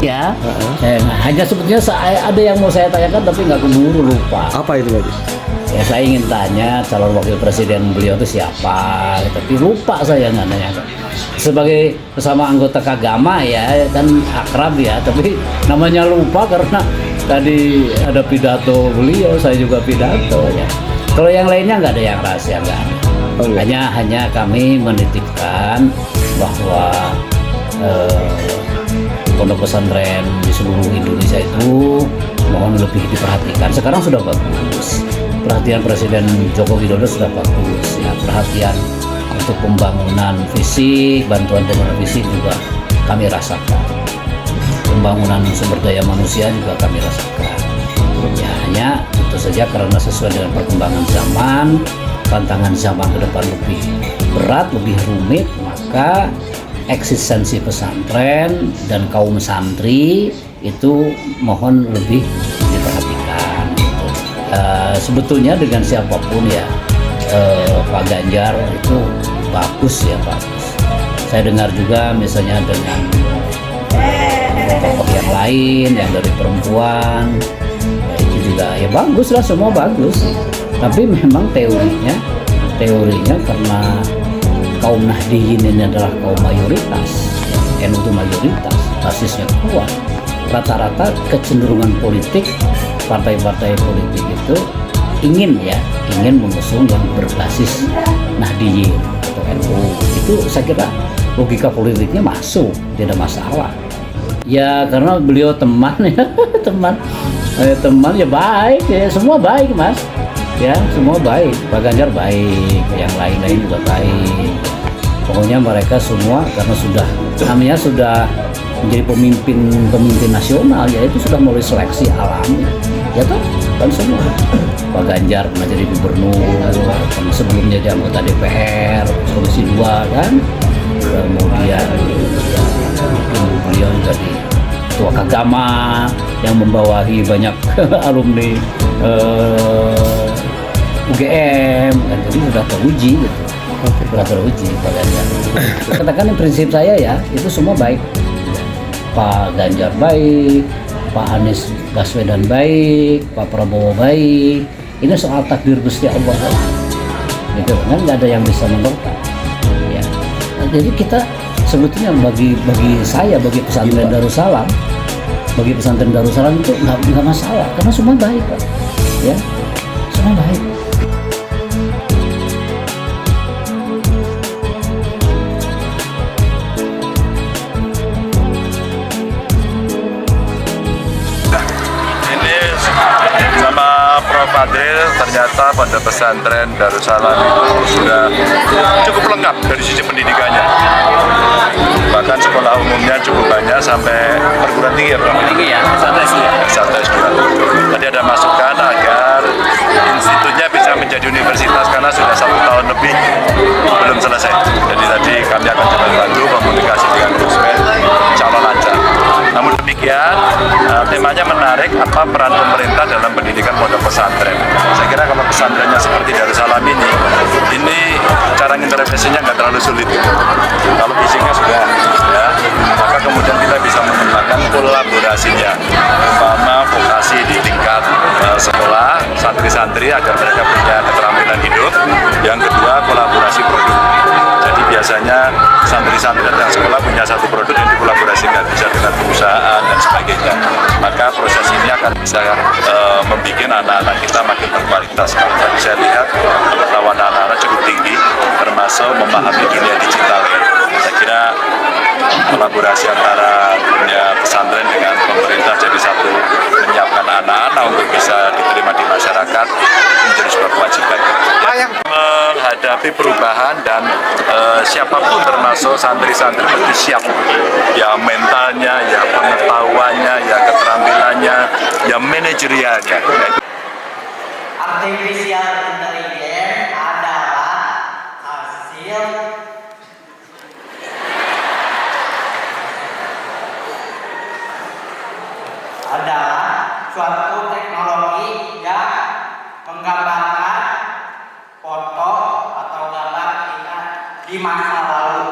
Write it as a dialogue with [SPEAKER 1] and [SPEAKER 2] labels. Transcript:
[SPEAKER 1] ya. Hanya sebetulnya ada yang mau saya tanyakan tapi nggak keburu, lupa.
[SPEAKER 2] Apa itu Pak?
[SPEAKER 1] Ya saya ingin tanya calon wakil presiden beliau itu siapa, tapi lupa saya nggak nanya. Sebagai bersama anggota Kagama ya kan akrab ya, tapi namanya lupa karena tadi ada pidato beliau, saya juga pidato ya. Kalau yang lainnya nggak ada yang rahasia, nggak ada. Hanya kami menitipkan bahwa pondok pesantren di seluruh Indonesia itu mohon lebih diperhatikan. Sekarang sudah bagus, perhatian Presiden Joko Widodo sudah bagus ya, perhatian untuk pembangunan fisik, bantuan pembangunan fisik juga kami rasakan, pembangunan sumber daya manusia juga kami rasakan ya. Hanya tentu saja karena sesuai dengan perkembangan zaman, tantangan zaman ke depan lebih berat, lebih rumit, maka eksistensi pesantren dan kaum santri itu mohon lebih diperhatikan gitu. Sebetulnya dengan siapapun ya, Pak Ganjar itu bagus ya, bagus. Saya dengar juga misalnya dengan tokoh yang lain yang dari perempuan ya, itu juga ya bagus lah, semua bagus. Tapi memang teorinya karena kaum Nahdiyin ini adalah kaum mayoritas, NU itu mayoritas, basisnya kuat. Rata-rata kecenderungan politik partai-partai politik itu ingin mengusung yang berbasis Nahdiyin atau NU. Itu saya kira logika politiknya masuk, tidak masalah. Ya karena beliau teman ya, teman ya baik ya, semua baik Mas. Ya semua baik, Pak Ganjar baik, yang lain-lain juga baik. Pokoknya mereka semua karena namanya sudah menjadi pemimpin nasional ya, itu sudah mulai seleksi alami ya toh kan semua. Pak Ganjar pernah jadi gubernur, sebelumnya jadi anggota DPR Komisi 2 kan, kemudian beliau jadi ketua Kagama yang membawahi banyak alumni UGM kan, jadi sudah teruji gitu. Sudah teruji Pak Ganjar. Katakan prinsip saya ya, itu semua baik. Pak Ganjar baik, Pak Anies Baswedan baik, Pak Prabowo baik. Ini soal takdir Gusti Allah gitu kan, nggak ada yang bisa menolak ya. Nah, jadi kita sebetulnya bagi saya, bagi pesantren Darussalam, itu nggak masalah karena semua baik Pak ya, semua baik.
[SPEAKER 3] Fadil, ternyata pondok pesantren Darussalam itu sudah cukup lengkap dari sisi pendidikannya. Bahkan sekolah umumnya cukup banyak sampai perguruan tinggi ya, S1, S2. Tadi ada masukan agar institutnya bisa menjadi universitas karena sudah 1 tahun lebih belum selesai. Jadi tadi kami akan coba bantu komunikasi dengan Gusmen, insya Allah lancar. Namun demikian, temanya menarik, apa peran pemerintah dalam pendidikan pondok pesantren. Saya kira kalau pesantrennya seperti Darussalam ini cara intervensinya nggak terlalu sulit. Kalau fisiknya sudah, ya, maka kemudian kita bisa mengembangkan kolaborasinya, umpama vokasi di tingkat sekolah, santri-santri agar mereka punya keterampilan hidup. Yang kedua, kolaborasi produk. Jadi biasanya santri-santri yang sekolah punya satu produk yang dikolaborasikan, bisa dengan perusahaan dan sebagainya. Maka proses ini akan bisa membuat anak-anak kita makin berkualitas. Kalau tadi saya lihat pengetahuan anak-anak cukup tinggi, termasuk memahami dunia digital ya. Saya kira kolaborasi antara dunia pesantren dengan pemerintah jadi satu, menyiapkan anak-anak untuk bisa diterima di masyarakat menjadi sebuah kewajiban. Menghadapi perubahan dan siapapun termasuk santri-santri mesti siap ya, mentalnya, ya pengetahuannya, ya keterampilannya, ya manajerialnya.
[SPEAKER 4] Artificial intelligence adalah hasil suatu teknologi yang menggambarkan foto atau gambar kita di masa lalu.